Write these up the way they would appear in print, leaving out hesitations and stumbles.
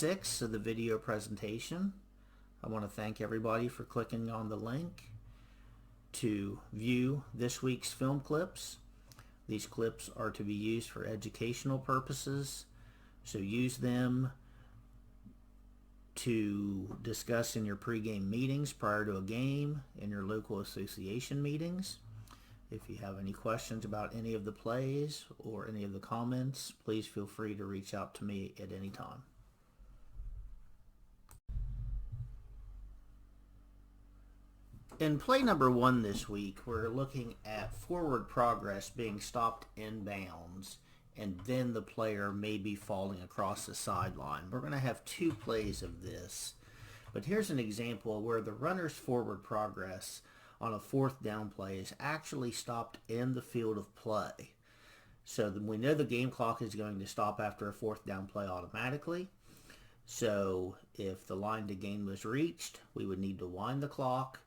6 of the video presentation. I want to thank everybody for clicking on the link to view this week's film clips. These clips are to be used for educational purposes, so use them to discuss in your pregame meetings prior to a game, in your local association meetings. If you have any questions about any of the plays or any of the comments, please feel free to reach out to me at any time. In play number 1 this week, we're looking at forward progress being stopped in bounds, and then the player may be falling across the sideline. We're going to have 2 plays of this, but here's an example where the runner's forward progress on a 4th down play is actually stopped in the field of play. So we know the game clock is going to stop after a 4th down play automatically. So if the line to gain was reached, we would need to wind the clock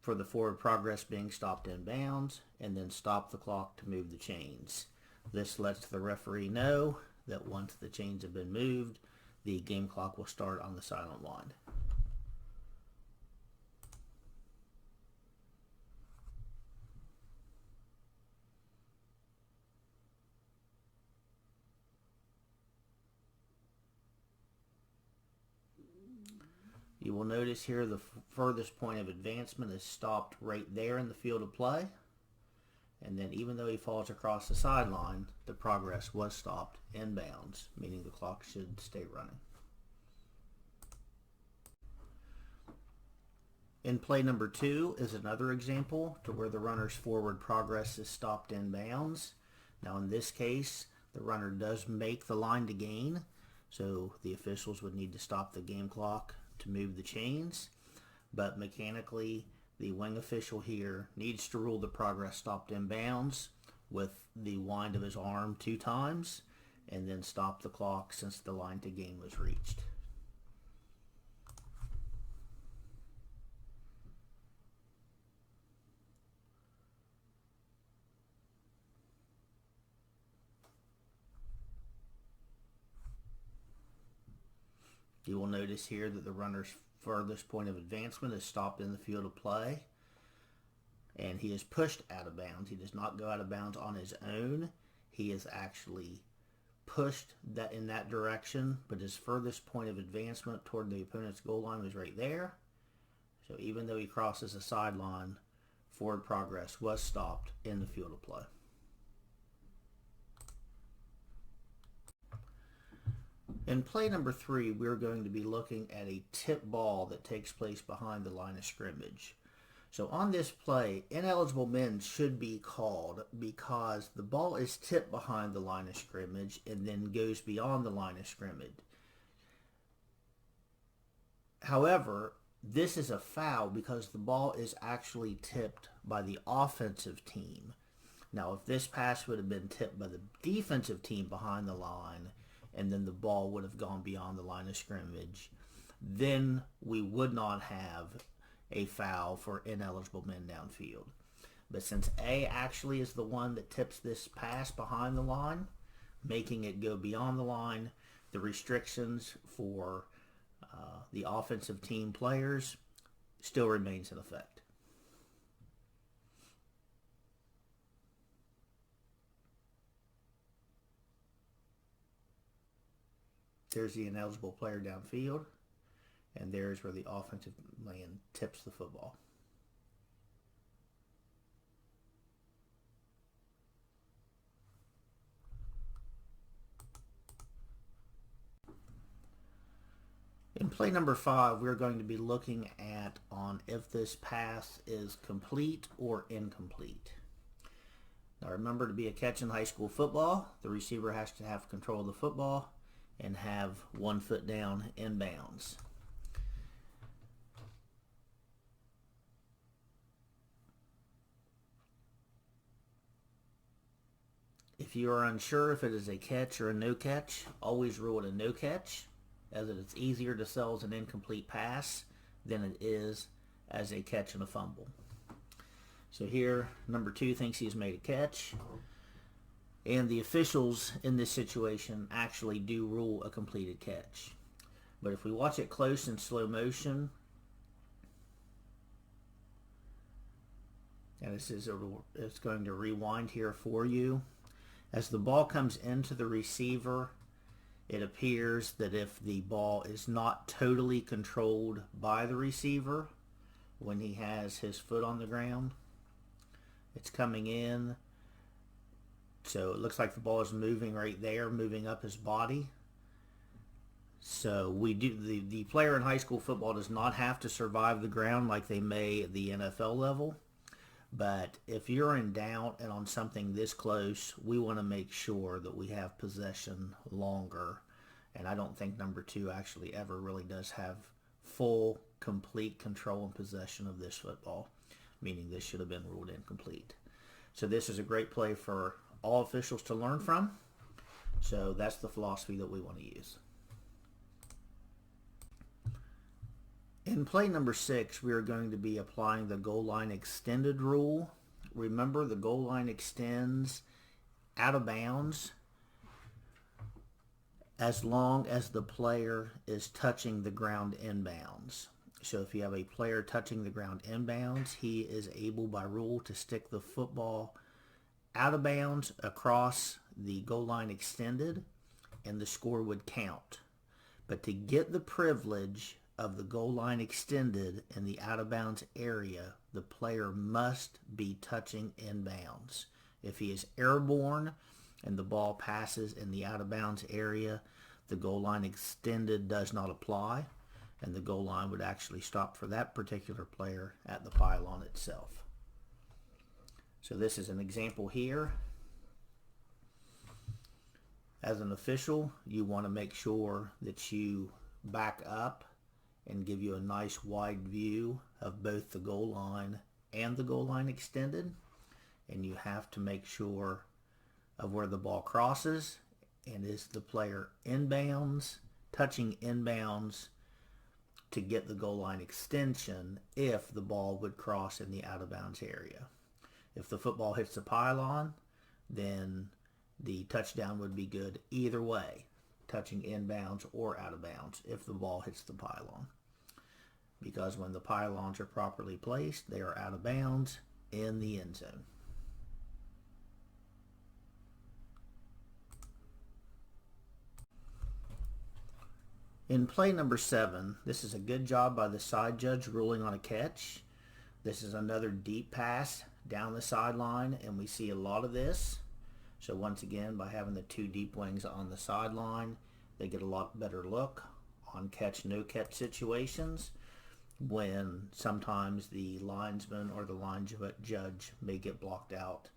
for the forward progress being stopped in bounds, and then stop the clock to move the chains. This lets the referee know that once the chains have been moved, the game clock will start on the silent wind. You will notice here the furthest point of advancement is stopped right there in the field of play. And then even though he falls across the sideline, the progress was stopped in bounds, meaning the clock should stay running. In play number 2 is another example to where the runner's forward progress is stopped in bounds. Now in this case, the runner does make the line to gain, so the officials would need to stop the game clock to move the chains, but mechanically the wing official here needs to rule the progress stopped in bounds with the wind of his arm 2 times and then stop the clock since the line to gain was reached. You will notice here that the runner's furthest point of advancement is stopped in the field of play, and he is pushed out of bounds. He does not go out of bounds on his own. He is actually pushed in that direction, but his furthest point of advancement toward the opponent's goal line was right there. So even though he crosses the sideline, forward progress was stopped in the field of play. In play number 3, we're going to be looking at a tip ball that takes place behind the line of scrimmage. So on this play, ineligible men should be called because the ball is tipped behind the line of scrimmage and then goes beyond the line of scrimmage. However, this is a foul because the ball is actually tipped by the offensive team. Now, if this pass would have been tipped by the defensive team behind the line, and then the ball would have gone beyond the line of scrimmage, then we would not have a foul for ineligible men downfield. But since A actually is the one that tips this pass behind the line, making it go beyond the line, the restrictions for the offensive team players still remains in effect. There's the ineligible player downfield, and there's where the offensive man tips the football. In play number 5, we're going to be looking at if this pass is complete or incomplete. Now remember, to be a catch in high school football, the receiver has to have control of the football and have 1 foot down in bounds. If you are unsure if it is a catch or a no catch, always rule it a no catch, as it's easier to sell as an incomplete pass than it is as a catch and a fumble. So here, number 2 thinks he's made a catch. And the officials in this situation actually do rule a completed catch. But if we watch it close in slow motion, and it's going to rewind here for you. As the ball comes into the receiver, it appears that if the ball is not totally controlled by the receiver when he has his foot on the ground, it's coming in. So it looks like the ball is moving right there, moving up his body. So the player in high school football does not have to survive the ground like they may at the NFL level. But if you're in doubt and on something this close, we want to make sure that we have possession longer. And I don't think number 2 actually ever really does have full, complete control and possession of this football, meaning this should have been ruled incomplete. So this is a great play for all officials to learn from. So that's the philosophy that we want to use. In play number 6, we are going to be applying the goal line extended rule. Remember, the goal line extends out of bounds as long as the player is touching the ground inbounds. So if you have a player touching the ground inbounds, he is able by rule to stick the football out of bounds across the goal line extended, and the score would count. But to get the privilege of the goal line extended in the out of bounds area, the player must be touching inbounds. If he is airborne and the ball passes in the out of bounds area, the goal line extended does not apply, and the goal line would actually stop for that particular player at the pylon itself. So this is an example here. As an official, you want to make sure that you back up and give you a nice wide view of both the goal line and the goal line extended. And you have to make sure of where the ball crosses, and is the player inbounds, touching inbounds to get the goal line extension if the ball would cross in the out of bounds area. If the football hits the pylon, then the touchdown would be good either way, touching inbounds or out of bounds if the ball hits the pylon. Because when the pylons are properly placed, they are out of bounds in the end zone. In play number 7, this is a good job by the side judge ruling on a catch. This is another deep pass down the sideline, and we see a lot of this. So once again, by having the 2 deep wings on the sideline, they get a lot better look on catch, no catch situations when sometimes the linesman or the line judge may get blocked out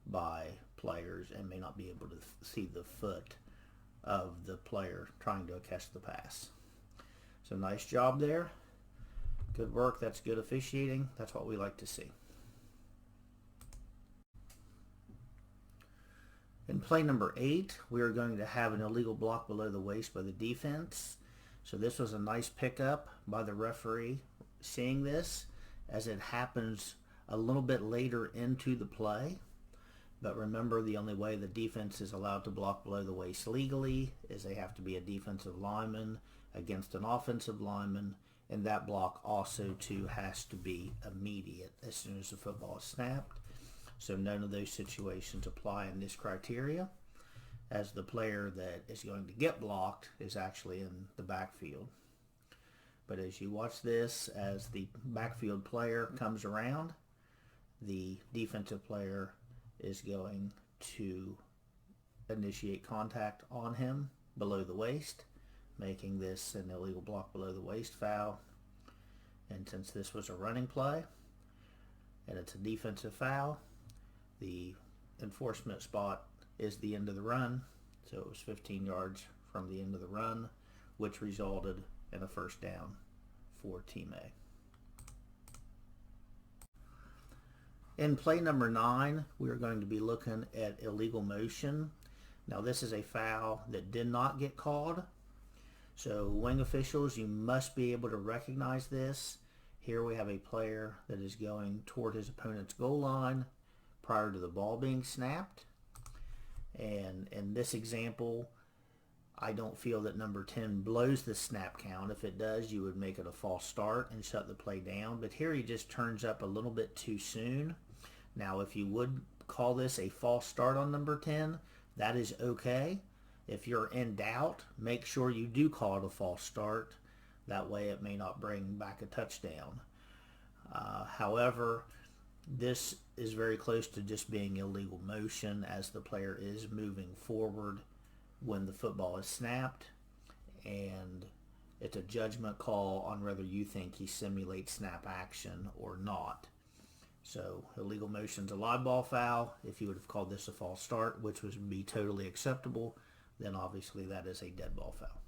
by players and may not be able to see the foot of the player trying to catch the pass. So nice job there. Good work. That's good officiating. That's what we like to see. In play number 8, we are going to have an illegal block below the waist by the defense. So this was a nice pickup by the referee seeing this, as it happens a little bit later into the play. But remember, the only way the defense is allowed to block below the waist legally is they have to be a defensive lineman against an offensive lineman, and that block also too has to be immediate as soon as the football is snapped. So none of those situations apply in this criteria, as the player that is going to get blocked is actually in the backfield. But as you watch this, as the backfield player comes around, the defensive player is going to initiate contact on him below the waist, making this an illegal block below the waist foul. And since this was a running play and it's a defensive foul, the enforcement spot is the end of the run. So it was 15 yards from the end of the run, which resulted in a first down for Team A. In play number 9, we are going to be looking at illegal motion. Now this is a foul that did not get called. So wing officials, you must be able to recognize this. Here we have a player that is going toward his opponent's goal line prior to the ball being snapped. And in this example, I don't feel that number 10 blows the snap count. If it does, you would make it a false start and shut the play down. But here he just turns up a little bit too soon. Now, if you would call this a false start on number 10, that is okay. If you're in doubt, make sure you do call it a false start. That way it may not bring back a touchdown. However, this is very close to just being illegal motion, as the player is moving forward when the football is snapped, and it's a judgment call on whether you think he simulates snap action or not. So illegal motion's a live ball foul. If you would have called this a false start, which would be totally acceptable, then obviously that is a dead ball foul.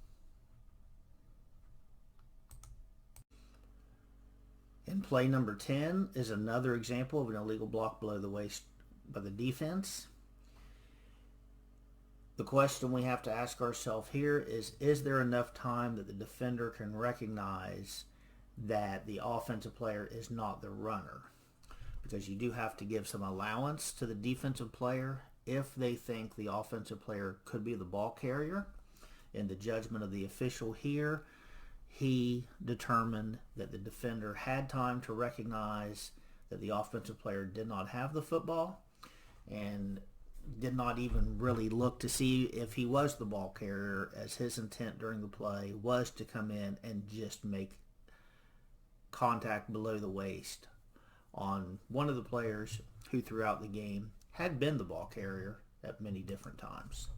And play number 10 is another example of an illegal block below the waist by the defense. The question we have to ask ourselves here is there enough time that the defender can recognize that the offensive player is not the runner? Because you do have to give some allowance to the defensive player if they think the offensive player could be the ball carrier. In the judgment of the official here, he determined that the defender had time to recognize that the offensive player did not have the football and did not even really look to see if he was the ball carrier, as his intent during the play was to come in and just make contact below the waist on one of the players who throughout the game had been the ball carrier at many different times.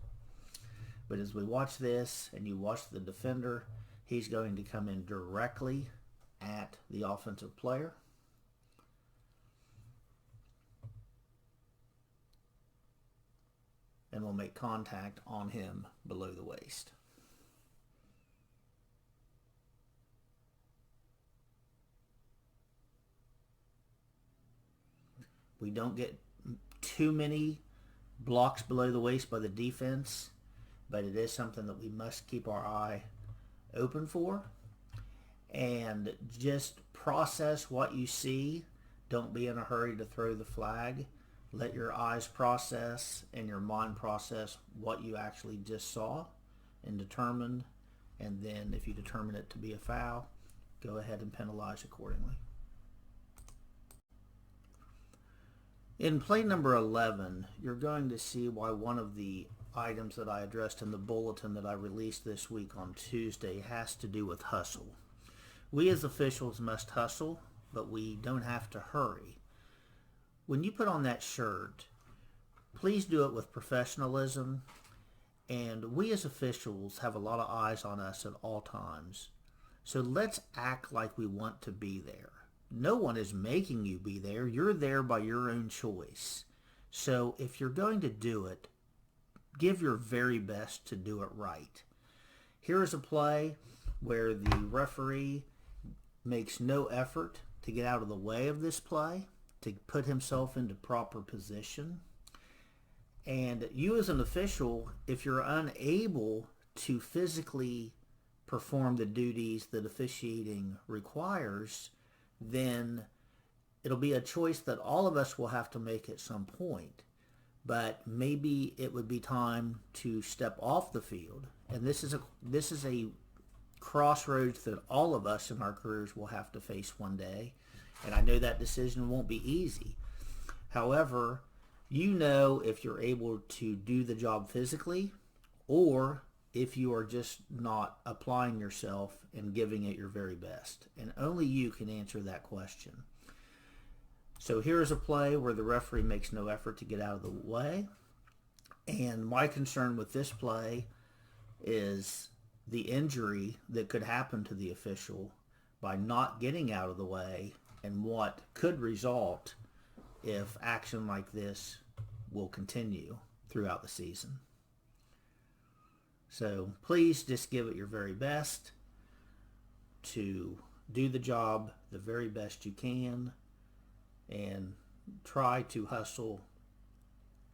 But as we watch this and you watch the defender, he's going to come in directly at the offensive player. And will make contact on him below the waist. We don't get too many blocks below the waist by the defense, but it is something that we must keep our eye open for. And just process what you see. Don't be in a hurry to throw the flag. Let your eyes process and your mind process what you actually just saw and determine. And then if you determine it to be a foul, go ahead and penalize accordingly. In play number 11, you're going to see why one of the items that I addressed in the bulletin that I released this week on Tuesday has to do with hustle. We as officials must hustle, but we don't have to hurry. When you put on that shirt, please do it with professionalism, and we as officials have a lot of eyes on us at all times. So let's act like we want to be there. No one is making you be there. You're there by your own choice. So if you're going to do it, give your very best to do it right. Here is a play where the referee makes no effort to get out of the way of this play, to put himself into proper position. And you as an official, if you're unable to physically perform the duties that officiating requires, then it'll be a choice that all of us will have to make at some point. But maybe it would be time to step off the field. And this is a crossroads that all of us in our careers will have to face one day. And I know that decision won't be easy. However, you know if you're able to do the job physically, or if you are just not applying yourself and giving it your very best. And only you can answer that question. So here is a play where the referee makes no effort to get out of the way. And my concern with this play is the injury that could happen to the official by not getting out of the way, and what could result if action like this will continue throughout the season. So please just give it your very best to do the job the very best you can, and try to hustle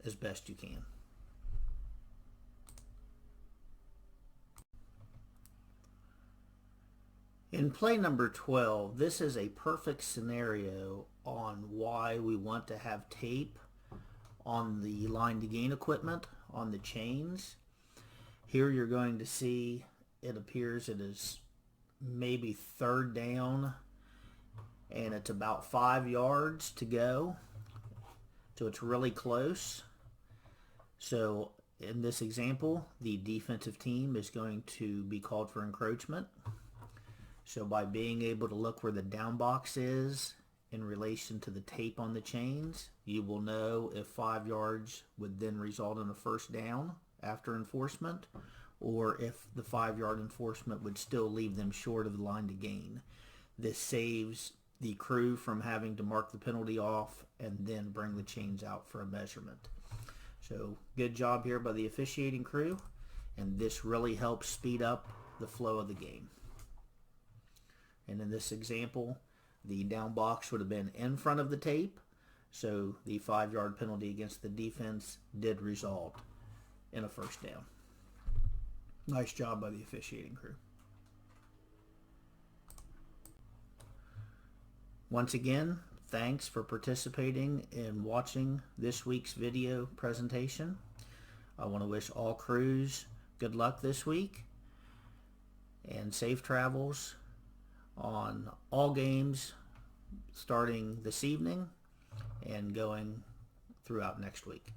as best you can. In play number 12, this is a perfect scenario on why we want to have tape on the line to gain equipment on the chains. Here you're going to see it appears it is maybe third down and it's about 5 yards to go. So it's really close. So in this example, the defensive team is going to be called for encroachment. So by being able to look where the down box is in relation to the tape on the chains, you will know if 5 yards would then result in a first down after enforcement, or if the 5-yard enforcement would still leave them short of the line to gain. This saves the crew from having to mark the penalty off and then bring the chains out for a measurement. So good job here by the officiating crew, and this really helps speed up the flow of the game. And in this example, the down box would have been in front of the tape, so the 5-yard penalty against the defense did result in a first down. Nice job by the officiating crew. Once again, thanks for participating in watching this week's video presentation. I want to wish all crews good luck this week and safe travels on all games starting this evening and going throughout next week.